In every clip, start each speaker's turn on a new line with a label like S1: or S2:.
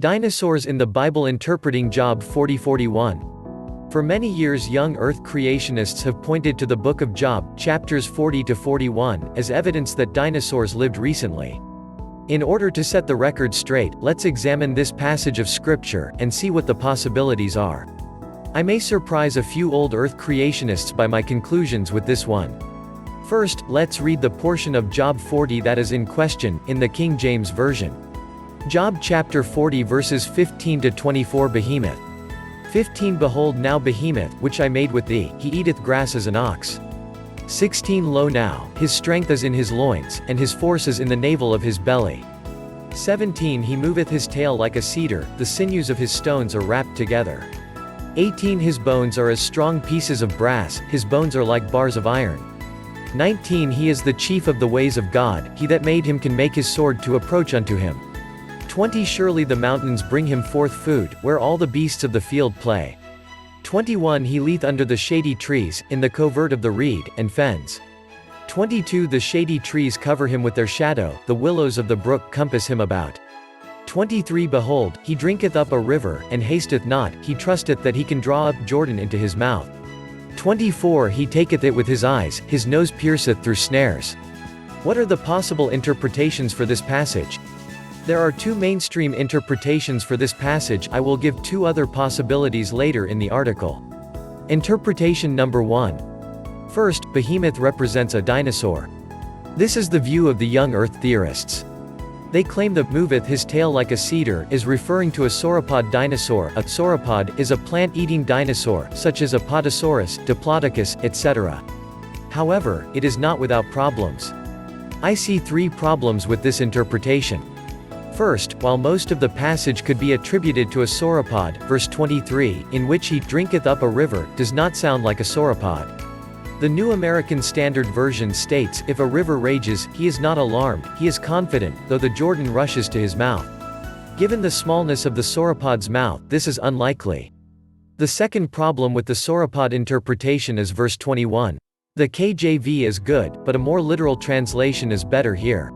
S1: Dinosaurs in the Bible interpreting Job 40:41. For many years young Earth creationists have pointed to the book of Job, chapters 40 to 41, as evidence that dinosaurs lived recently. In order to set the record straight, let's examine this passage of scripture, and see what the possibilities are. I may surprise a few old Earth creationists by my conclusions with this one. First, let's read the portion of Job 40 that is in question, in the King James Version. Job chapter 40 verses 15 to 24. Behemoth. 15 Behold now Behemoth, which I made with thee, he eateth grass as an ox. 16 Lo now, his strength is in his loins, and his force is in the navel of his belly. 17 He moveth his tail like a cedar, the sinews of his stones are wrapped together. 18 His bones are as strong pieces of brass, his bones are like bars of iron. 19 He is the chief of the ways of God, he that made him can make his sword to approach unto him. 20 Surely the mountains bring him forth food, where all the beasts of the field play. 21 He leeth under the shady trees, in the covert of the reed, and fens. 22 The shady trees cover him with their shadow, the willows of the brook compass him about. 23 Behold, he drinketh up a river, and hasteth not, he trusteth that he can draw up Jordan into his mouth. 24 He taketh it with his eyes, his nose pierceth through snares. What are the possible interpretations for this passage? There are two mainstream interpretations for this passage. I will give two other possibilities later in the article. Interpretation number 1. First, Behemoth represents a dinosaur. This is the view of the young Earth theorists. They claim that moveth his tail like a cedar is referring to a sauropod dinosaur. A sauropod is a plant-eating dinosaur, such as Apatosaurus, Diplodocus, etc. However, it is not without problems. I see three problems with this interpretation. First, while most of the passage could be attributed to a sauropod, verse 23, in which he drinketh up a river, does not sound like a sauropod. The New American Standard Version states, if a river rages, he is not alarmed, he is confident, though the Jordan rushes to his mouth. Given the smallness of the sauropod's mouth, this is unlikely. The second problem with the sauropod interpretation is verse 21. The KJV is good, but a more literal translation is better here.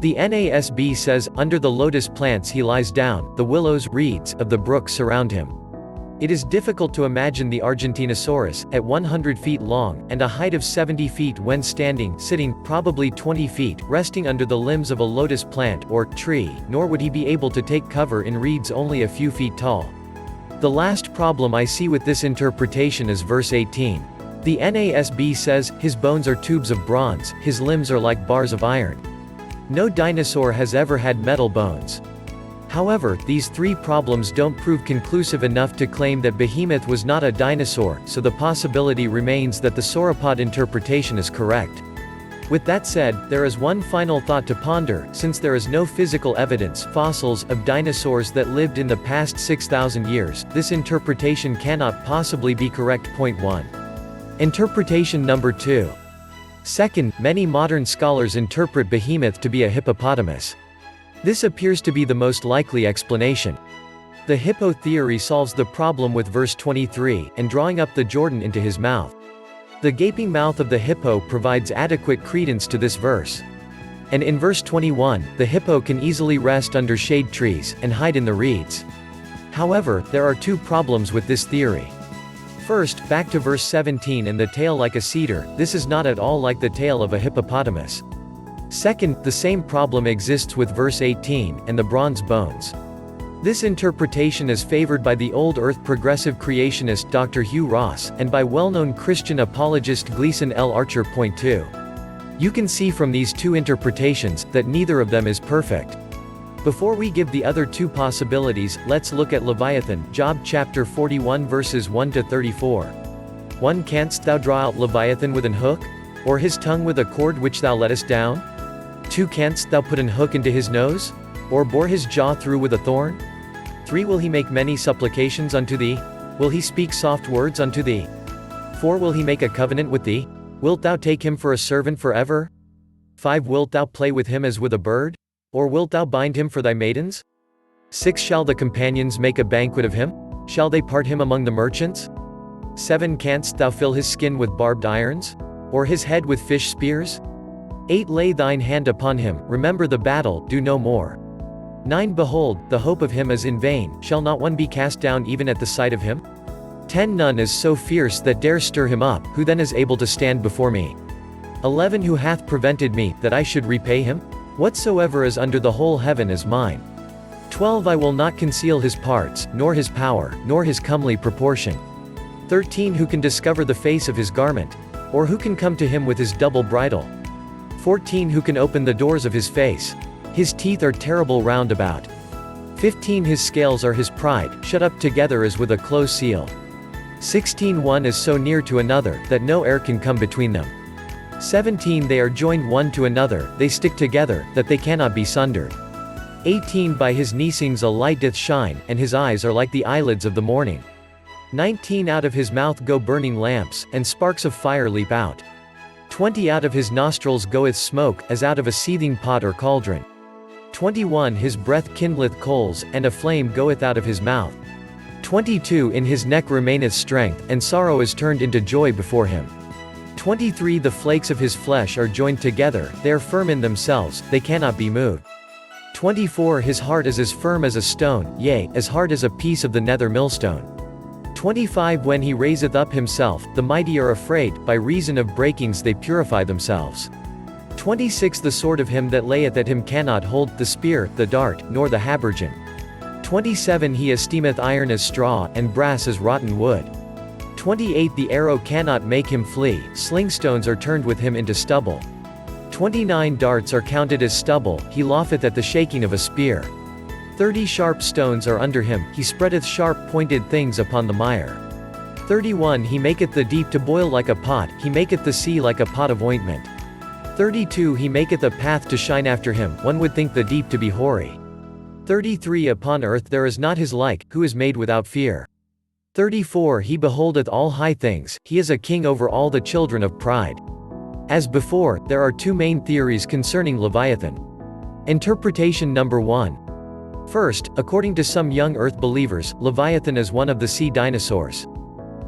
S1: The NASB says, under the lotus plants he lies down, the willows, reeds, of the brook surround him. It is difficult to imagine the Argentinosaurus, at 100 feet long, and a height of 70 feet when standing, sitting, probably 20 feet, resting under the limbs of a lotus plant, or tree, nor would he be able to take cover in reeds only a few feet tall. The last problem I see with this interpretation is verse 18. The NASB says, his bones are tubes of bronze, his limbs are like bars of iron. No dinosaur has ever had metal bones. However, these three problems don't prove conclusive enough to claim that Behemoth was not a dinosaur, so the possibility remains that the sauropod interpretation is correct. With that said, there is one final thought to ponder. Since there is no physical evidence, fossils, of dinosaurs that lived in the past 6,000 years, this interpretation cannot possibly be correct. Point 1. Interpretation number 2. Second, many modern scholars interpret Behemoth to be a hippopotamus. This appears to be the most likely explanation. The hippo theory solves the problem with verse 23, and drawing up the Jordan into his mouth. The gaping mouth of the hippo provides adequate credence to this verse. And in verse 21, the hippo can easily rest under shade trees, and hide in the reeds. However, there are two problems with this theory. First, back to verse 17 and the tail like a cedar, this is not at all like the tail of a hippopotamus. Second, the same problem exists with verse 18, and the bronze bones. This interpretation is favored by the old Earth progressive creationist Dr. Hugh Ross, and by well-known Christian apologist Gleason L. Archer. Point 2. You can see from these two interpretations, that neither of them is perfect. Before we give the other two possibilities, let's look at Leviathan, Job chapter 41 verses 1 to 34. 1 Canst thou draw out Leviathan with an hook? Or his tongue with a cord which thou lettest down? 2 Canst thou put an hook into his nose? Or bore his jaw through with a thorn? 3 Will he make many supplications unto thee? Will he speak soft words unto thee? 4 Will he make a covenant with thee? Wilt thou take him for a servant forever? 5 Wilt thou play with him as with a bird? Or wilt thou bind him for thy maidens? 6 Shall the companions make a banquet of him? Shall they part him among the merchants? 7 Canst thou fill his skin with barbed irons? Or his head with fish spears? 8 Lay thine hand upon him, remember the battle, do no more. 9 Behold, the hope of him is in vain, shall not one be cast down even at the sight of him? 10 None is so fierce that dare stir him up, who then is able to stand before me? 11 Who hath prevented me, that I should repay him? Whatsoever is under the whole heaven is mine. 12 I will not conceal his parts, nor his power, nor his comely proportion. 13 Who can discover the face of his garment? Or who can come to him with his double bridle? 14 Who can open the doors of his face? His teeth are terrible round about. 15 His scales are his pride, shut up together as with a close seal. 16 One is so near to another, that no air can come between them. 17 They are joined one to another, they stick together, that they cannot be sundered. 18 By his neesings a light doth shine, and his eyes are like the eyelids of the morning. 19 Out of his mouth go burning lamps, and sparks of fire leap out. 20 Out of his nostrils goeth smoke, as out of a seething pot or cauldron. 21 His breath kindleth coals, and a flame goeth out of his mouth. 22 In his neck remaineth strength, and sorrow is turned into joy before him. 23 The flakes of his flesh are joined together, they are firm in themselves, they cannot be moved. 24 His heart is as firm as a stone, yea, as hard as a piece of the nether millstone. 25 When he raiseth up himself, the mighty are afraid, by reason of breakings they purify themselves. 26 The sword of him that layeth at him cannot hold, the spear, the dart, nor the habergeon. 27 He esteemeth iron as straw, and brass as rotten wood. 28 The arrow cannot make him flee, slingstones are turned with him into stubble. 29 Darts are counted as stubble, he laugheth at the shaking of a spear. 30 Sharp stones are under him, he spreadeth sharp-pointed things upon the mire. 31 He maketh the deep to boil like a pot, he maketh the sea like a pot of ointment. 32 He maketh a path to shine after him, one would think the deep to be hoary. 33 Upon earth there is not his like, who is made without fear. 34 He beholdeth all high things, he is a king over all the children of pride. As before, there are two main theories concerning Leviathan. Interpretation number 1. First, according to some young Earth believers, Leviathan is one of the sea dinosaurs.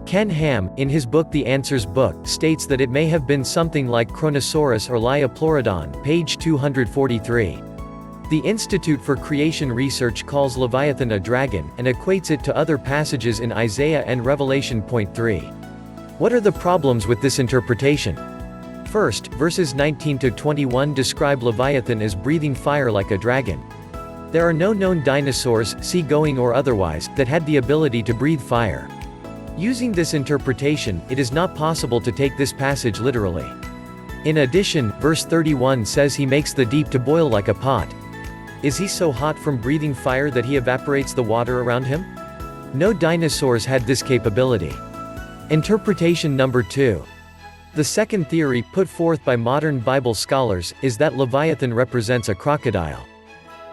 S1: Ken Ham, in his book The Answers Book, states that it may have been something like Kronosaurus or Lioplorodon, page 243. The Institute for Creation Research calls Leviathan a dragon, and equates it to other passages in Isaiah and Revelation. Point 3. What are the problems with this interpretation? First, verses 19 to 21 describe Leviathan as breathing fire like a dragon. There are no known dinosaurs, sea-going or otherwise, that had the ability to breathe fire. Using this interpretation, it is not possible to take this passage literally. In addition, verse 31 says he makes the deep to boil like a pot. Is he so hot from breathing fire that he evaporates the water around him? No dinosaurs had this capability. Interpretation number 2. The second theory, put forth by modern Bible scholars, is that Leviathan represents a crocodile.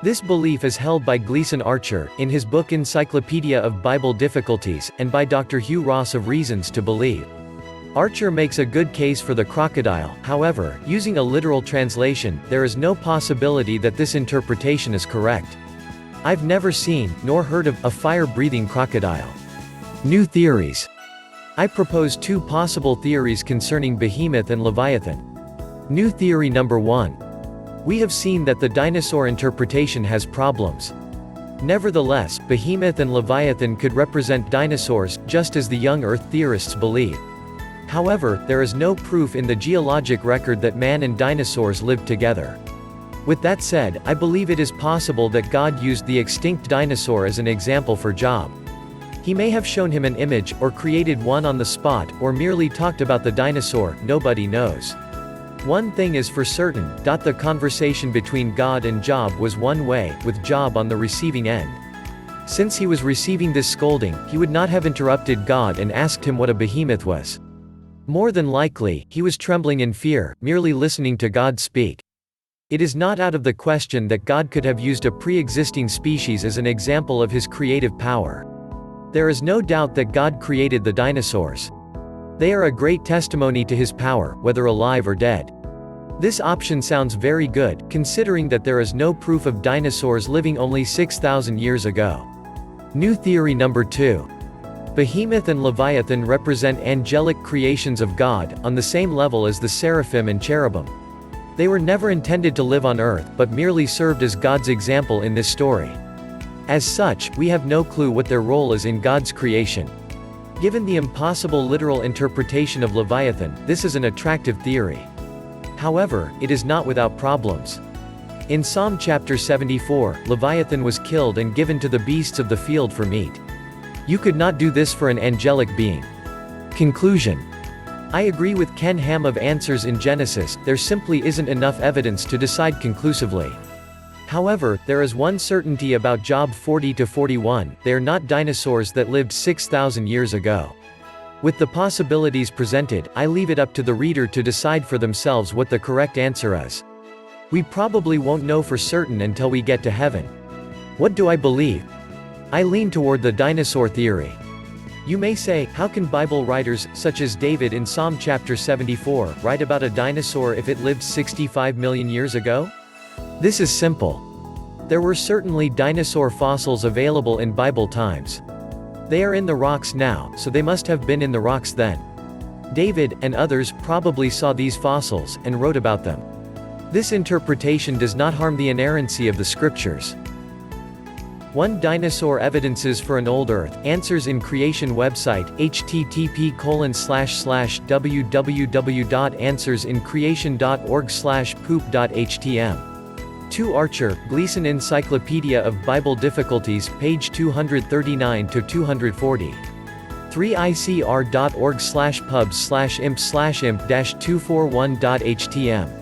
S1: This belief is held by Gleason Archer, in his book Encyclopedia of Bible Difficulties, and by Dr. Hugh Ross of Reasons to Believe. Archer makes a good case for the crocodile, however, using a literal translation, there is no possibility that this interpretation is correct. I've never seen, nor heard of, a fire-breathing crocodile. New theories. I propose two possible theories concerning Behemoth and Leviathan. New theory number 1. We have seen that the dinosaur interpretation has problems. Nevertheless, Behemoth and Leviathan could represent dinosaurs, just as the young Earth theorists believe. However, there is no proof in the geologic record that man and dinosaurs lived together. With that said, I believe it is possible that God used the extinct dinosaur as an example for Job. He may have shown him an image, or created one on the spot, or merely talked about the dinosaur, nobody knows. One thing is for certain, the conversation between God and Job was one way, with Job on the receiving end. Since he was receiving this scolding, he would not have interrupted God and asked him what a behemoth was. More than likely, he was trembling in fear, merely listening to God speak. It is not out of the question that God could have used a pre-existing species as an example of his creative power. There is no doubt that God created the dinosaurs. They are a great testimony to his power, whether alive or dead. This option sounds very good, considering that there is no proof of dinosaurs living only 6,000 years ago. New theory number 2. Behemoth and Leviathan represent angelic creations of God, on the same level as the seraphim and cherubim. They were never intended to live on Earth, but merely served as God's example in this story. As such, we have no clue what their role is in God's creation. Given the impossible literal interpretation of Leviathan, this is an attractive theory. However, it is not without problems. In Psalm chapter 74, Leviathan was killed and given to the beasts of the field for meat. You could not do this for an angelic being. Conclusion. I agree with Ken Ham of Answers in Genesis, there simply isn't enough evidence to decide conclusively. However, there is one certainty about Job 40-41, they are not dinosaurs that lived 6,000 years ago. With the possibilities presented, I leave it up to the reader to decide for themselves what the correct answer is. We probably won't know for certain until we get to heaven. What do I believe? I lean toward the dinosaur theory. You may say, how can Bible writers, such as David in Psalm chapter 74, write about a dinosaur if it lived 65 million years ago? This is simple. There were certainly dinosaur fossils available in Bible times. They are in the rocks now, so they must have been in the rocks then. David, and others, probably saw these fossils, and wrote about them. This interpretation does not harm the inerrancy of the scriptures. 1 Dinosaur Evidences for an Old Earth, Answers in Creation website, http://www.answersincreation.org/poop.htm. 2 Archer, Gleason Encyclopedia of Bible Difficulties, page 239-240. 3 icr.org/pubs/imp/imp-241.htm.